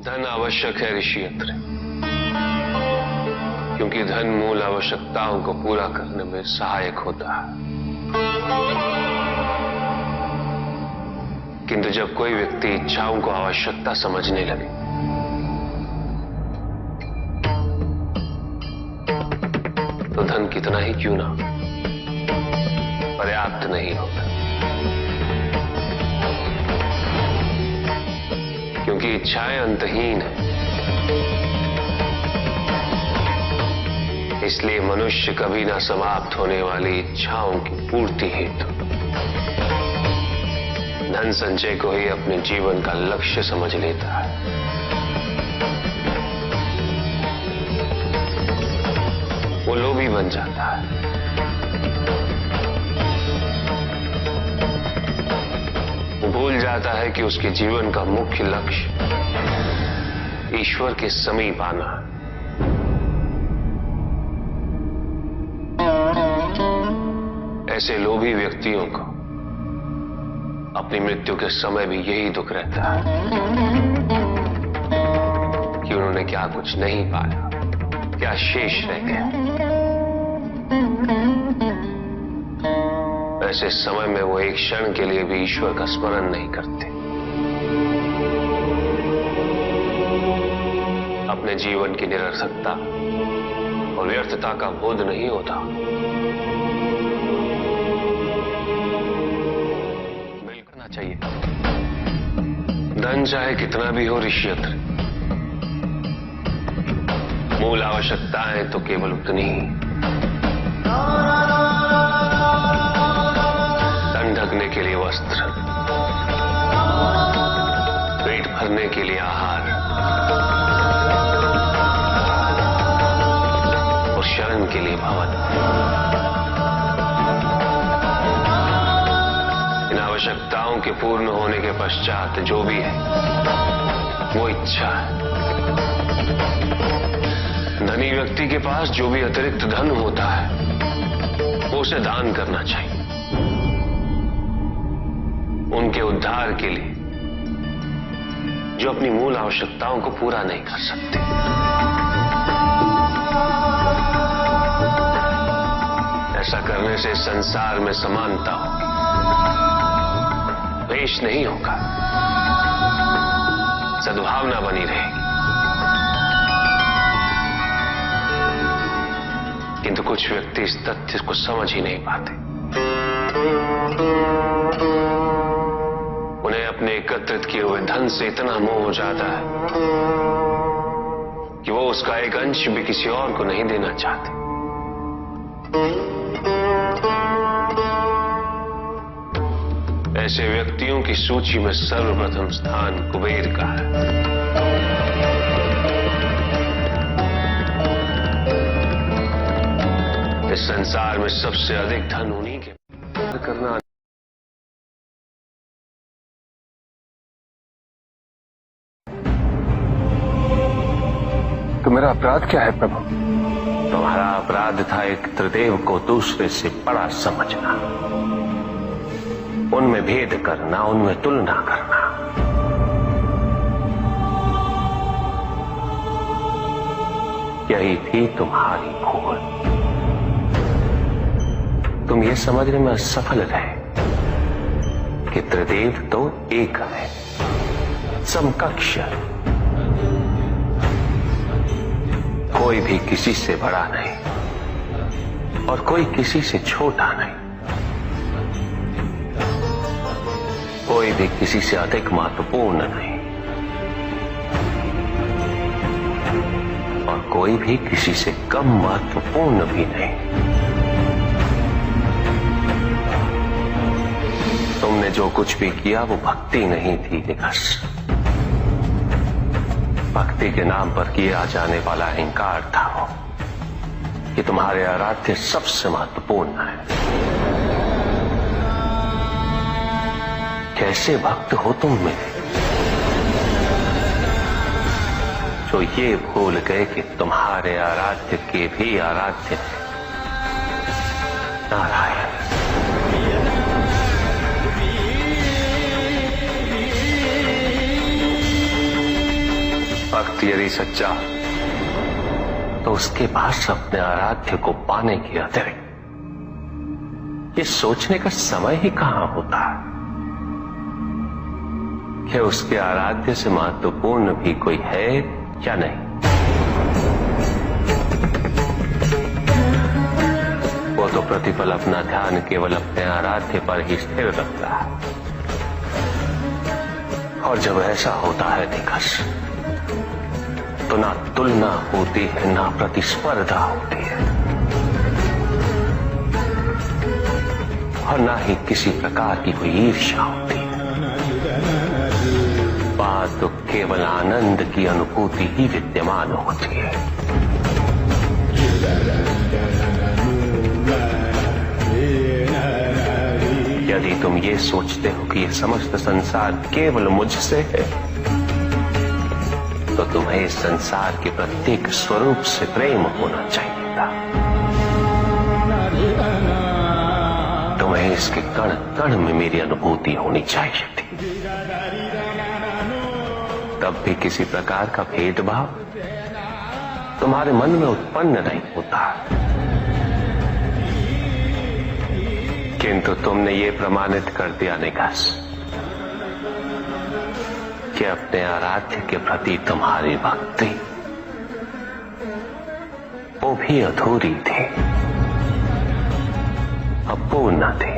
धन आवश्यक है ऋषि अत्रे, क्योंकि धन मूल आवश्यकताओं को पूरा करने में सहायक होता है। किंतु जब कोई व्यक्ति इच्छाओं को आवश्यकता समझने लगे तो धन कितना ही क्यों ना पर्याप्त नहीं होता, क्योंकि इच्छाएं अंतहीन है। इसलिए मनुष्य कभी ना समाप्त होने वाली इच्छाओं की पूर्ति हेतु धन संचय को ही अपने जीवन का लक्ष्य समझ लेता है। वो लोभी बन जाता है। वो भूल जाता है कि उसके जीवन का मुख्य लक्ष्य ईश्वर के समीप आना है। ऐसे लोभी व्यक्तियों को अपनी मृत्यु के समय भी यही दुख रहता है कि उन्होंने क्या कुछ नहीं पाया, क्या शेष रह गया। ऐसे समय में वो एक क्षण के लिए भी ईश्वर का स्मरण नहीं करते। अपने जीवन की निरर्थकता और व्यर्थता का बोध नहीं होता। चाहिए धन चाहे कितना भी हो ऋषि अत्रे, मूल आवश्यकताएं तो केवल उतनी ही। तन ढकने के लिए वस्त्र, पेट भरने के लिए आहार और शरण के लिए भवन। आवश्यकताओं के पूर्ण होने के पश्चात जो भी है वो इच्छा है। धनी व्यक्ति के पास जो भी अतिरिक्त धन होता है वो उसे दान करना चाहिए, उनके उद्धार के लिए जो अपनी मूल आवश्यकताओं को पूरा नहीं कर सकते। ऐसा करने से संसार में समानता होगी, द्वेष नहीं होगा, सद्भावना बनी रहेगी। किंतु कुछ व्यक्ति इस तथ्य को समझ ही नहीं पाते। उन्हें अपने एकत्रित किए हुए धन से इतना मोह हो जाता है कि वो उसका एक अंश भी किसी और को नहीं देना चाहते। ऐसे व्यक्तियों की सूची में सर्वप्रथम स्थान कुबेर का है। इस संसार में सबसे अधिक धन उन्हीं के करना। तो मेरा अपराध क्या है प्रभु? तुम्हारा अपराध था एक त्रिदेव को दूसरे से बड़ा समझना, उनमें भेद करना, उनमें तुलना करना। यही थी तुम्हारी भूल। तुम ये समझने में असफल रहे कि त्रिदेव तो एक है, समकक्ष है, कोई भी किसी से बड़ा नहीं और कोई किसी से छोटा नहीं, कोई भी किसी से अधिक महत्वपूर्ण नहीं और कोई भी किसी से कम महत्वपूर्ण भी नहीं। तुमने जो कुछ भी किया वो भक्ति नहीं थी निकस। भक्ति के नाम पर किया जाने वाला अहंकार था वो कि तुम्हारे आराध्य सबसे महत्वपूर्ण है। कैसे भक्त हो तुम मेरे, जो ये भूल गए कि तुम्हारे आराध्य के भी आराध्य है नारायण। भक्त यदि सच्चा तो उसके पास अपने आराध्य को पाने के अतिरिक्त ये सोचने का समय ही कहां होता है कि उसके आराध्य से महत्वपूर्ण भी कोई है या नहीं। वो तो प्रतिपल अपना ध्यान केवल अपने आराध्य पर ही स्थिर रखता है, और जब ऐसा होता है दिग्गज, तो ना तुलना होती है ना प्रतिस्पर्धा होती है, और ना ही किसी प्रकार की कोई ईर्ष्या होती है। बात तो केवल आनंद की अनुभूति ही विद्यमान होती है। यदि तुम ये सोचते हो कि यह समस्त संसार केवल मुझसे है, तो तुम्हें इस संसार के प्रत्येक स्वरूप से प्रेम होना चाहिए था। तुम्हें इसके कण कण में मेरी अनुभूति होनी चाहिए थी। तब भी किसी प्रकार का भेदभाव तुम्हारे मन में उत्पन्न नहीं होता, किंतु तुमने ये प्रमाणित कर दिया निकास कि अपने आराध्य के प्रति तुम्हारी भक्ति वो भी अधूरी थी, अपूर्ण थी।